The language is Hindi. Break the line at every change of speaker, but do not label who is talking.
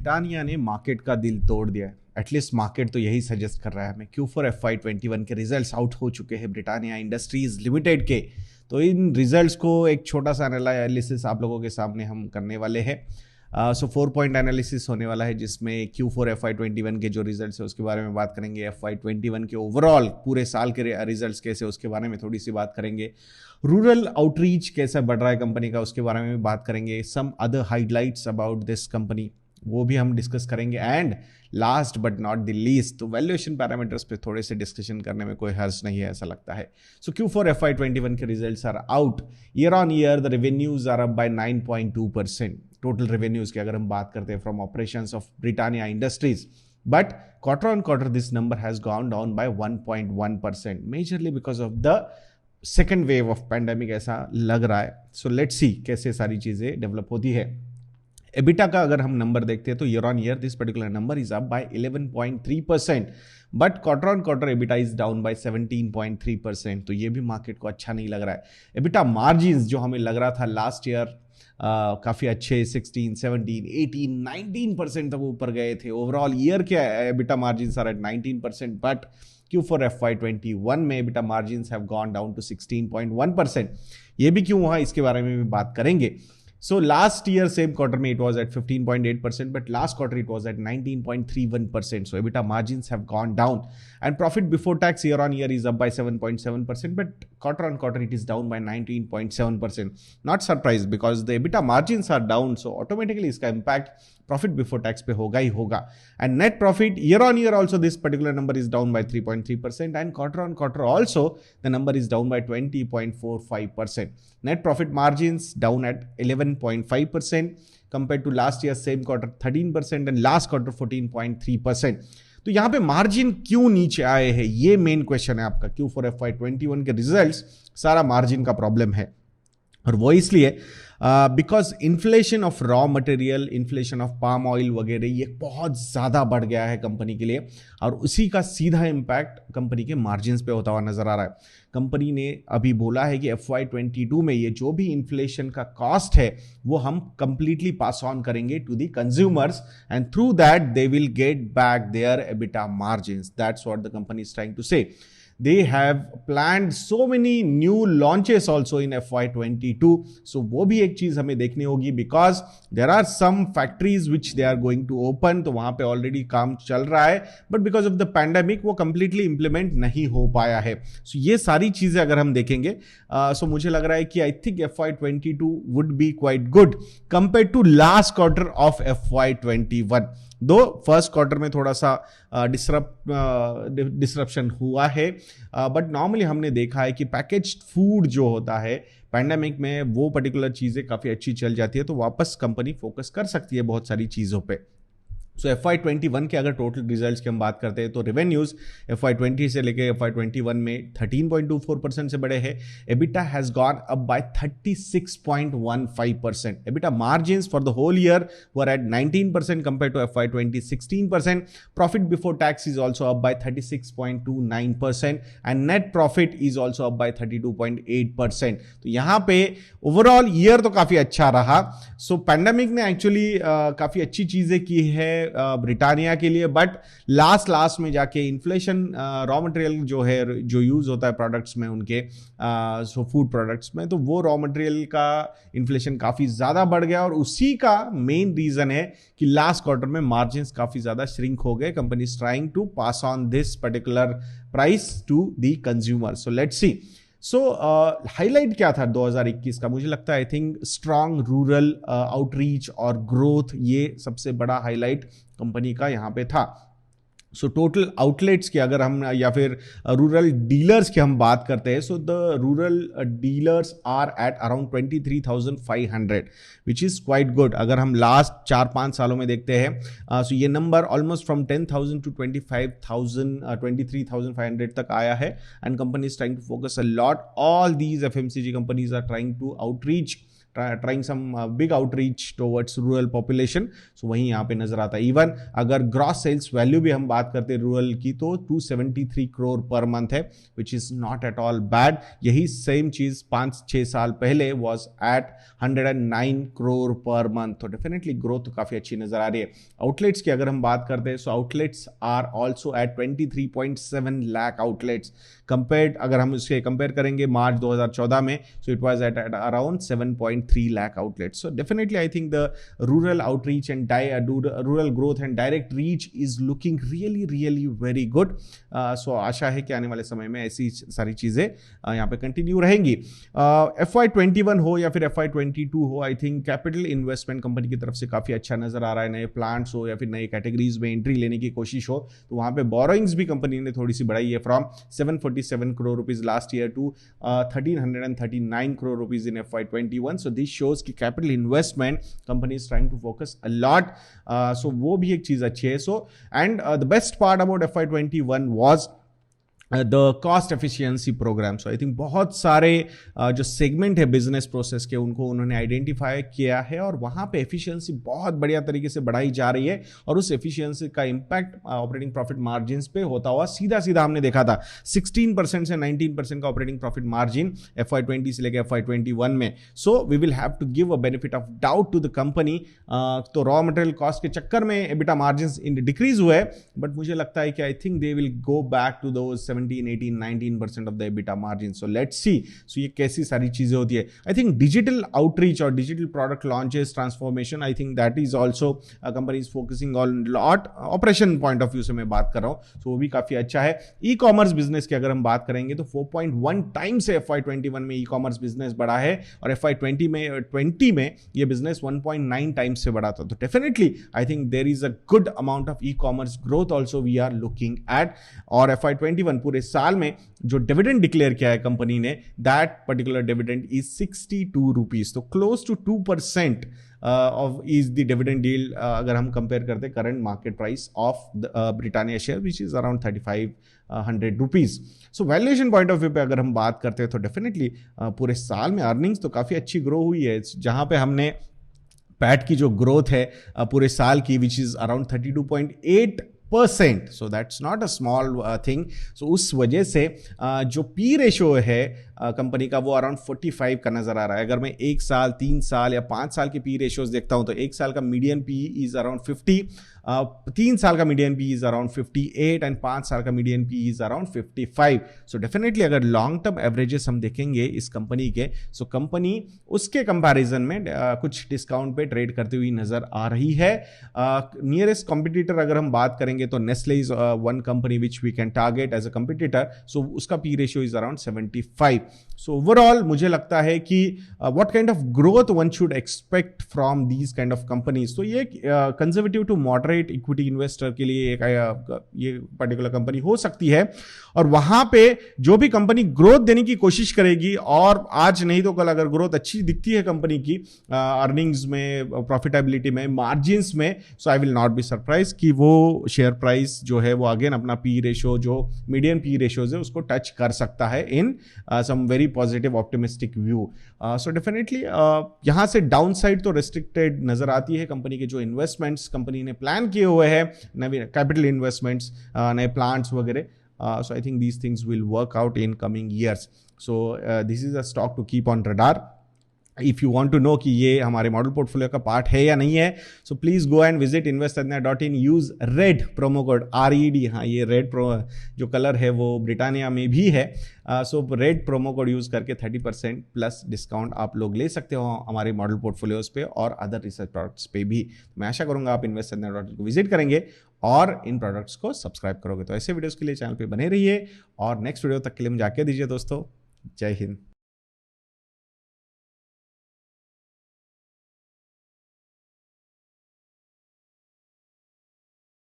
ब्रिटानिया ने मार्केट का दिल तोड़ दिया है। एटलीस्ट मार्केट तो यही सजेस्ट कर रहा है हमें। Q4 FY21 के रिजल्ट्स आउट हो चुके हैं ब्रिटानिया इंडस्ट्रीज लिमिटेड के। तो इन रिजल्ट्स को एक छोटा सा एनालिसिस आप लोगों के सामने हम करने वाले हैं। 4 पॉइंट एनालिसिस होने वाला है, जिसमें Q4 FY21 के जो रिजल्ट्स है उसके बारे में बात करेंगे। FY21 के ओवरऑल पूरे साल के रिजल्ट्स कैसे उसके बारे में थोड़ी सी बात करेंगे। रूरल आउटरीच कैसा बढ़ रहा है कंपनी का उसके बारे में बात करेंगे। Some other highlights about this company वो भी हम डिस्कस करेंगे। And last but not the least, तो वैल्यूएशन पैरामीटर्स पे थोड़े से डिस्कशन करने में कोई हर्ज नहीं है, ऐसा लगता है। सो Q4 FY21 के results are out. Year on year the revenues are up by 9.2%। Total revenues की अगर हम बात करते हैं from operations of Britannia Industries, but quarter on quarter this number has gone down by 1.1%, majorly because of the second wave of pandemic, ऐसा लग रहा है। सो लेट्स सी कैसे सारी चीजें डेवलप होती है। एबिटा का अगर हम नंबर देखते हैं तो year on year this particular number is up by 11.3%, but quarter on quarter EBITDA is down bye 17.3%। तो ये भी मार्केट को अच्छा नहीं लग रहा है। एबिटा मार्जिन्स जो हमें लग रहा था लास्ट ईयर काफ़ी अच्छे 16, 17, 18, 19% तक ऊपर गए थे। ओवरऑल ईयर के EBITDA margins are at 19%, but Q4 FY21 में EBITDA margins have gone down to 16.1%। ये भी क्यों हुआ इसके बारे में भी बात करेंगे। So last year same quarter में it was at 15.8%, but last quarter it was at 19.31%. So EBITDA margins have gone down, and profit before tax year on year is up by 7.7%, but quarter on quarter it is down by 19.7%. Not surprised because the EBITDA margins are down, so automatically इसका impact प्रॉफिट बिफोर टैक्स पे होगा ही होगा। And net profit year on year also this particular number is down by 3.3%, and quarter on quarter also the number is down by 20.45%। Net profit margins down at 11.5% compare to last year same quarter 13%, and last quarter 14.3%। तो यहाँ पे मार्जिन क्यों नीचे आए हैं, ये मेन क्वेश्चन है आपका। Q4 FY21 के रिजल्ट्स सारा मार्जिन का प्रॉब्लम है, और वो इसलिए because inflation of raw material, inflation of palm oil वगैरह ये बहुत ज़्यादा बढ़ गया है कंपनी के लिए, और उसी का सीधा इम्पैक्ट कंपनी के मार्जिन्स पे होता हुआ नजर आ रहा है। कंपनी ने अभी बोला है कि FY22 में ये जो भी इन्फ्लेशन का कॉस्ट है वो हम कंप्लीटली पास ऑन करेंगे to the consumers, and through that they will get back their EBITDA margins. That's what the company is trying to say. They have planned so many new launches also in FY22. So वो भी एक चीज हमें देखनी होगी, because there are some factories which they are going to open, तो वहां पे ऑलरेडी काम चल रहा है, but because of the pandemic वो completely implement नहीं हो पाया है। So ये सारी चीजें अगर हम देखेंगे, so मुझे लग रहा है कि I think FY22 would be quite good compared to last quarter of FY21। दो फर्स्ट क्वार्टर में थोड़ा सा डिसरप्शन हुआ है, बट नॉर्मली हमने देखा है कि पैकेज्ड फूड जो होता है पैंडेमिक में वो पर्टिकुलर चीज़ें काफ़ी अच्छी चल जाती है, तो वापस कंपनी फोकस कर सकती है बहुत सारी चीज़ों पे। सो FY21 के अगर टोटल रिजल्ट्स की हम बात करते हैं तो रेवेन्यूज FY20 से लेके FY21 में 13.24% से बढ़े हैं। EBITDA has gone up by 36.15%। EBITDA margins for the whole year were at 19% compare to FY20 16%। Profit before tax is also up by 36.29%, and net profit is also up by 32.8%। तो यहाँ पे ओवरऑल ईयर तो काफ़ी अच्छा रहा। सो पैंडेमिक ने एक्चुअली काफ़ी अच्छी चीज़ें की है ब्रिटानिया के लिए, बट लास्ट में जाके इन्फ्लेशन रॉ मटेरियल जो है, जो यूज होता है प्रोडक्ट्स में उनके, सो फूड प्रोडक्ट्स में, तो वो रॉ मटेरियल का इन्फ्लेशन काफ़ी ज़्यादा बढ़ गया, और उसी का मेन रीज़न है कि लास्ट क्वार्टर में मार्जिन्स काफ़ी ज़्यादा श्रिंक हो गए। Company is trying to pass on this particular price to the consumer. So let's see. So highlight क्या था 2021 का, मुझे लगता है I think strong rural outreach और ग्रोथ, ये सबसे बड़ा हाईलाइट कंपनी का यहाँ पे था। सो टोटल आउटलेट्स की अगर हम, या फिर रूरल डीलर्स की हम बात करते हैं, so the rural dealers are at around 23,500, which is quite good. अगर हम लास्ट 4-5 सालों में देखते हैं, सो ये नंबर ऑलमोस्ट फ्रॉम 10,000 टू 25,000, 23,500 तक आया है, and company is trying to focus a lot. All these FMCG companies are trying to outreach trying some big outreach towards rural population, so वहीं यहाँ पे नजर आता है। इवन अगर ग्रॉस सेल्स वैल्यू भी हम बात करते हैं रूरल की तो 273 करोड़ पर मंथ है, which is not at all bad. यही सेम चीज 5-6 साल पहले was at 109 crore per month, तो डेफिनेटली ग्रोथ तो काफी अच्छी नजर आ रही है। आउटलेट्स की अगर हम बात करते हैं, so outlets are also at 23.7 lakh outlets compared, अगर हम उसके कंपेयर करेंगे मार्च 2014 में, so it was at around 7.3 lakh outlets. So definitely I think the rural outreach and rural growth and direct reach is looking really very good. So आशा है कि आने वाले समय में ऐसी सारी चीजें यहाँ पे कंटिन्यू रहेंगी। FY21 हो या फिर FY22 हो, I think capital investment company की तरफ से काफी अच्छा नजर आ रहा है। नए प्लांट्स हो या फिर नए कैटेगरीज में एंट्री लेने की कोशिश हो, तो वहां पे बोरोइंग्स भी कंपनी ने थोड़ी सी बढ़ाई है, from 747 crore rupees last year to 1339 crore rupees in FY21. So this shows कि capital investment company is trying to focus a lot. So वो भी एक चीज अच्छी है। So and the best part about FY21 was the cost efficiency program. So I think बहुत सारे जो सेगमेंट है बिजनेस प्रोसेस के, उनको उन्होंने आइडेंटिफाई किया है और वहाँ पे एफिशिएंसी बहुत बढ़िया तरीके से बढ़ाई जा रही है, और उस एफिशिएंसी का इम्पैक्ट ऑपरेटिंग प्रॉफिट मार्जिन पे होता हुआ सीधा हमने देखा था। 16% से 19% का ऑपरेटिंग प्रॉफिट मार्जिन FY20 से लेकर FY21 में। So we will have to give a benefit of doubt to the company. तो रॉ मटेरियल कॉस्ट के चक्कर में एबिटा मार्जिन डिक्रीज हुए, बट मुझे लगता है कि I think they will go back to those 17, 18, 19% of the EBITDA margin. So let's see. So ये कैसी सारी चीजें होती है। I think digital outreach और digital product launches transformation, I think that is also a company is focusing on lot. Operation point of view से मैं बात कर रहा हूँ, so वो भी काफी अच्छा है। E-commerce business की अगर हम बात करेंगे तो 4.1 times से FY21 में e-commerce business बढ़ा है, और FY20 में ये business 1.9 times से बढ़ा था। तो definitely I think there is a good amount of e-commerce growth also we are looking at। और FY21 पूरे साल में जो डिविडेंड डिक्लेयर किया है कंपनी ने, that particular dividend is 62 rupees, तो close to 2% of is the dividend deal अगर हम कंपेयर करते current market price of Britannia share which is around 3500 rupees. So valuation point of view पे अगर हम बात करते हैं तो डेफिनेटली पूरे साल में अर्निंग्स तो काफी अच्छी ग्रो हुई है, जहां पे हमने पैट की जो ग्रोथ है पूरे साल की विच is around 32.8%, so that's not a small thing। so उस वजह से जो पी रेशो है कंपनी का वो अराउंड 45 का नजर आ रहा है। अगर मैं 1 साल, 3 साल या 5 साल के पी रेशोज देखता हूं तो 1 साल का मीडियन पी इज अराउंड 50, 3 साल का median P is around 58 and 5 साल का median P is around 55। So definitely अगर लॉन्ग टर्म एवरेजेस हम देखेंगे इस कंपनी के, सो कंपनी उसके कंपैरिजन में कुछ डिस्काउंट पे ट्रेड करती हुई नजर आ रही है। नियरेस्ट कॉम्पिटिटर अगर हम बात करेंगे तो Nestle is one company which we can target as a competitor, so उसका P ratio is around 75। So overall मुझे लगता है कि what kind of growth one should expect from these kind of companies, तो ये conservative to moderate equity investor के लिए एक ये पर्टिकुलर कंपनी हो सकती है। और वहां पे जो भी कंपनी ग्रोथ देने की कोशिश करेगी, और आज नहीं तो कल अगर ग्रोथ अच्छी दिखती है कंपनी की अर्निंग्स में, प्रॉफिटेबिलिटी में, मार्जिन्स में, so I will not be surprise कि वो शेयर प्राइस जो है वो अगेन अपना पी रेशो, जो मीडियम पी रेशोज है, उसको टच कर सकता है in some very positive optimistic view. So definitely यहां से डाउन साइड तो रेस्ट्रिक्टेड नजर आती है। कंपनी के जो इन्वेस्टमेंट्स कंपनी ने प्लान किए हुए हैं, नए कैपिटल इन्वेस्टमेंट्स, नए प्लांट्स वगैरह, so I think these things will work out in coming years. So this is a stock to keep on radar. If you want to know कि ये हमारे मॉडल पोर्टफोलियो का पार्ट है या नहीं है, so please go and visit investadnya.in, use red promo code RED। हाँ, ये रेड जो कलर है वो ब्रिटानिया में भी है, सो रेड प्रोमो कोड यूज करके 30% प्लस डिस्काउंट आप लोग ले सकते हो हमारे मॉडल पोर्टफोलियोज पे और अदर रिसर्च प्रोडक्ट्स पे भी। मैं आशा करूंगा आप investadnya.in को विजिट करेंगे और इन प्रोडक्ट्स को सब्सक्राइब करोगे। तो ऐसे वीडियोस के लिए चैनल पे बने रहिए, और नेक्स्ट वीडियो तक के लिए मुझे आज्ञा दीजिए दोस्तों। जय हिंद।